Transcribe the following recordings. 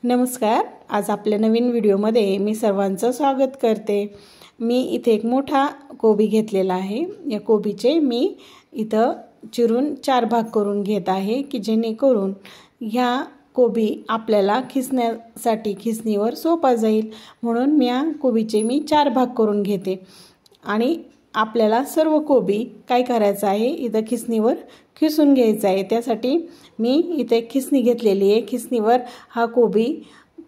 नमस्कार। आज आपल्या नवीन व्हिडिओमध्ये मी सर्वांचं स्वागत करते। मी इथे एक मोठा कोबी घेतलेला आहे। या कोबीचे मी इथं चिरून 4 भाग करून घेत आहे की जेणेकरून ह्या कोबी आपल्याला खिसण्यासाठी खिसणीवर सोपा जाईल, म्हणून मी या कोबीचे 4 भाग करून घेते। आणि आपल्याला सर्व कोबी काय करायचं आहे, इथं खिसणीवर खिसून घ्यायचा आहे। त्यासाठी मी इथे खिसणी घेतलेली आहे। खिसणीवर हा कोबी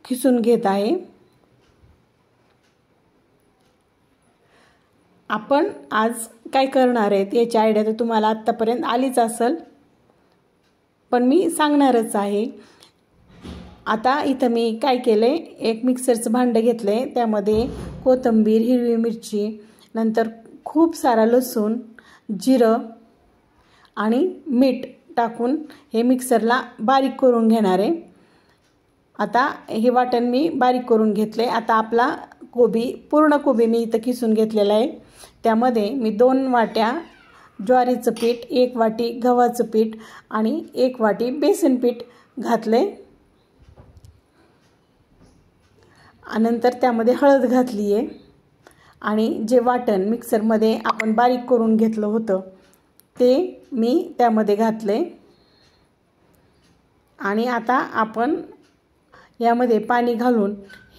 खिसून घेत आहे। आपण आज काय करणार आहे याची आयडिया तर तुम्हाला आतापर्यंत आलीच असेल, पण मी सांगणारच आहे। आता इथं मी काय केले, एक मिक्सरचं भांडं घेतले, त्यामध्ये कोथिंबीर, हिरवी मिरची, नंतर खूप सारा लसूण, जिरं आणि मीठ टाकून हे मिक्सरला बारीक करून घेणार आहे। आता हे वाटण मी बारीक करून घेतले। आता आपला पूर्ण कोबी मी इथं किसून घेतलेला आहे। त्यामध्ये मी 2 वाट्या ज्वारीचं पीठ, 1 वाटी गव्हाचं पीठ आणि 1 वाटी बेसन पीठ घातले। नंतर त्यामध्ये हळद घातली आहे आणि जे वाटण मिक्सरमध्ये आपण बारीक करून घेतलं होतं ते मी त्यामध्ये घातले। आणि आता आपण यामध्ये पाणी घालून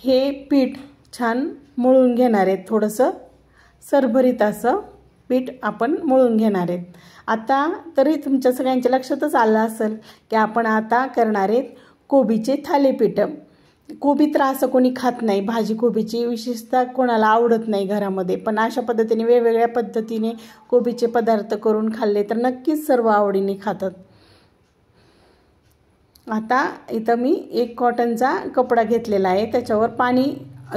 हे पीठ छान मळून घेणार आहेत। थोडंसं सरभरीत असं पीठ आपण मळून घेणार आहेत। आता तरी तुमच्या सगळ्यांच्या लक्षातच आलं असेल की आपण आता करणार आहेत कोबीचे थालीपीठ। कोबी तर असं कोणी खात नाही, भाजी कोबीची विशेषतः कोणाला आवडत नाही घरामध्ये, पण अशा पद्धतीने वेगवेगळ्या पद्धतीने कोबीचे पदार्थ करून खाल्ले तर नक्कीच सर्व आवडीने खातात। आता इथं मी एक कॉटनचा कपडा घेतलेला आहे, त्याच्यावर पाणी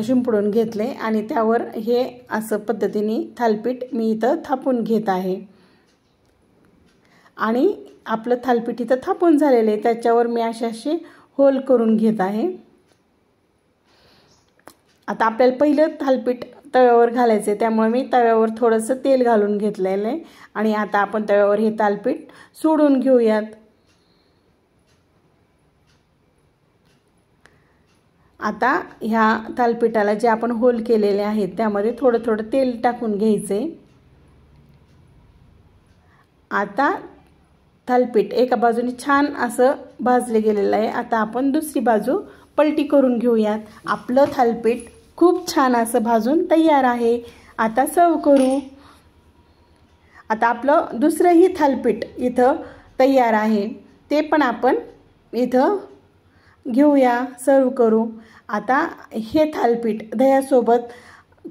शिंपडून घेतले आणि त्यावर हे असं पद्धतीने थालीपीठ मी इथं थापून घेत आहे। आणि आपलं थालीपीठ इथं थापून झालेलं आहे, त्याच्यावर मी असे होल करून घेत आहे। आता आपल्याला पहिलं थालीपीठ तव्यावर घालायचं आहे, त्यामुळे मी तव्यावर थोडंसं तेल घालून घेतलेलं आहे। आणि आता आपण तव्यावर हे थालीपीठ सोडून घेऊयात। आता ह्या थालीपीठाला जे आपण होल केलेले आहेत त्यामध्ये थोडं थोडं तेल टाकून घ्यायचे। आता थालीपीठ एका बाजूने छान असं भाजले गेलेलं आहे। आता आपण दुसरी बाजू पलटी करून घेऊयात। आपलं थालीपीठ खूप छान असं भाजून तयार आहे। आता सर्व करू। आता आपलं दुसरंही थालीपीठ इथं तयार आहे, ते पण आपण इथं घेऊया, सर्व करू। आता हे थालीपीठ दह्यासोबत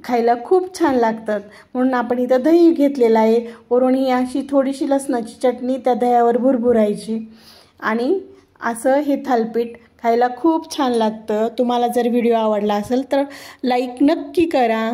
खायला खूप छान लागतात, म्हणून आपण इथं दही घेतलेलं आहे। वरून ही अशी थोडीशी लसणाची चटणी त्या दह्यावर भुरभुरायची आणि असं हे थालीपीठ खायला खूप छान लागतं। तुम्हाला जर व्हिडिओ आवडला असेल तर लाईक नक्की करा।